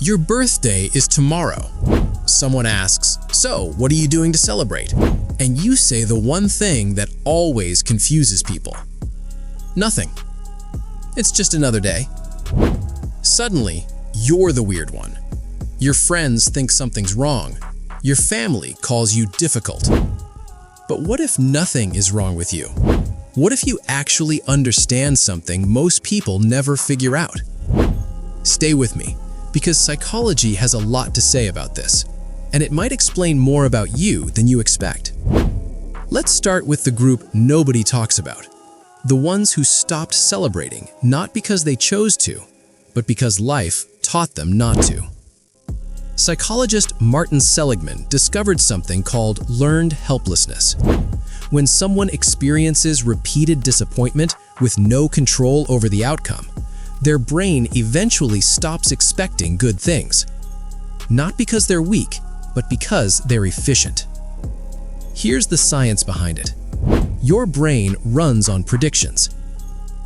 Your birthday is tomorrow. Someone asks, "So, what are you doing to celebrate?" And you say the one thing that always confuses people. Nothing. It's just another day. Suddenly, you're the weird one. Your friends think something's wrong. Your family calls you difficult. But what if nothing is wrong with you? What if you actually understand something most people never figure out? Stay with me, because psychology has a lot to say about this, and it might explain more about you than you expect. Let's start with the group nobody talks about. The ones who stopped celebrating, not because they chose to, but because life taught them not to. Psychologist Martin Seligman discovered something called learned helplessness. When someone experiences repeated disappointment with no control over the outcome, their brain eventually stops expecting good things. Not because they're weak, but because they're efficient. Here's the science behind it. Your brain runs on predictions.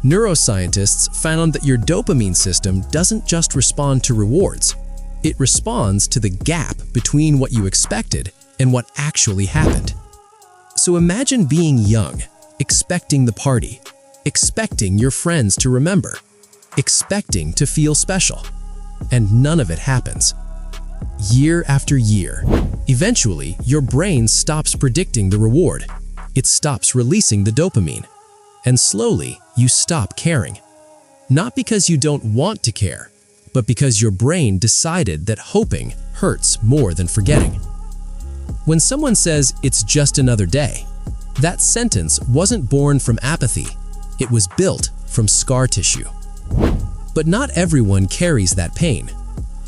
Neuroscientists found that your dopamine system doesn't just respond to rewards. It responds to the gap between what you expected and what actually happened. So imagine being young, expecting the party, expecting your friends to remember, expecting to feel special, and none of it happens. Year after year, eventually your brain stops predicting the reward. It stops releasing the dopamine, and slowly you stop caring. Not because you don't want to care, but because your brain decided that hoping hurts more than forgetting. When someone says it's just another day, that sentence wasn't born from apathy, it was built from scar tissue. But not everyone carries that pain.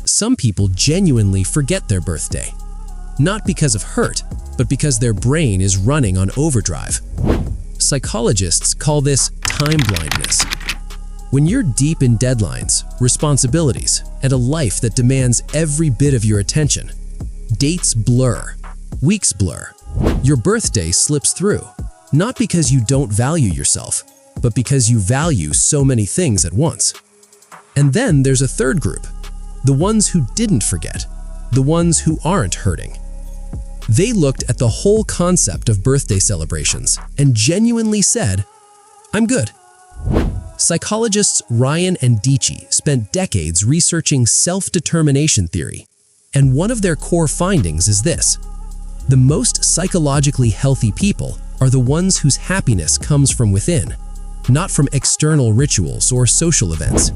Some people genuinely forget their birthday, not because of hurt, but because their brain is running on overdrive. Psychologists call this time blindness. When you're deep in deadlines, responsibilities, and a life that demands every bit of your attention, dates blur, weeks blur, your birthday slips through, not because you don't value yourself, but because you value so many things at once. And then there's a third group, the ones who didn't forget, the ones who aren't hurting. They looked at the whole concept of birthday celebrations and genuinely said, "I'm good." Psychologists Ryan and Dici spent decades researching self-determination theory, and one of their core findings is this: the most psychologically healthy people are the ones whose happiness comes from within, not from external rituals or social events.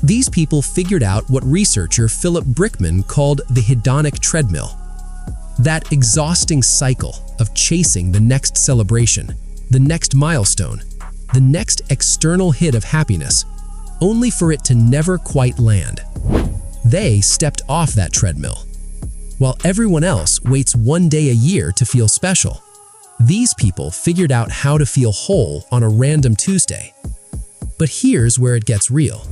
These people figured out what researcher Philip Brickman called the hedonic treadmill. That exhausting cycle of chasing the next celebration, the next milestone, the next external hit of happiness, only for it to never quite land. They stepped off that treadmill. While everyone else waits one day a year to feel special, these people figured out how to feel whole on a random Tuesday. But here's where it gets real.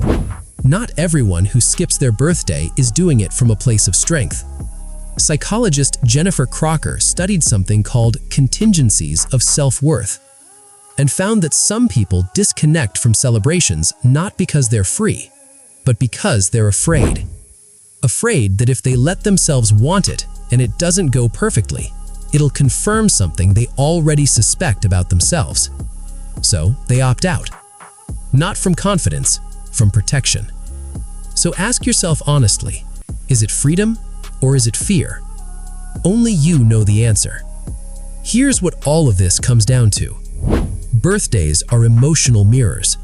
Not everyone who skips their birthday is doing it from a place of strength. Psychologist Jennifer Crocker studied something called contingencies of self-worth, and found that some people disconnect from celebrations not because they're free, but because they're afraid. Afraid that if they let themselves want it and it doesn't go perfectly, it'll confirm something they already suspect about themselves. So they opt out. Not from confidence, from protection. So ask yourself honestly, is it freedom or is it fear? Only you know the answer. Here's what all of this comes down to. Birthdays are emotional mirrors.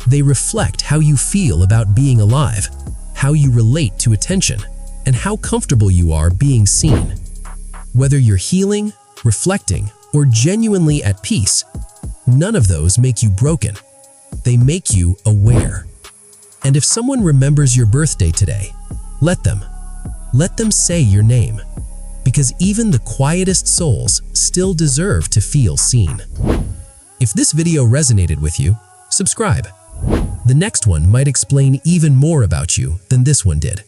They reflect how you feel about being alive, how you relate to attention, and how comfortable you are being seen. Whether you're healing, reflecting, or genuinely at peace, none of those make you broken. They make you aware. And if someone remembers your birthday today, let them say your name, because even the quietest souls still deserve to feel seen. If this video resonated with you, subscribe. The next one might explain even more about you than this one did.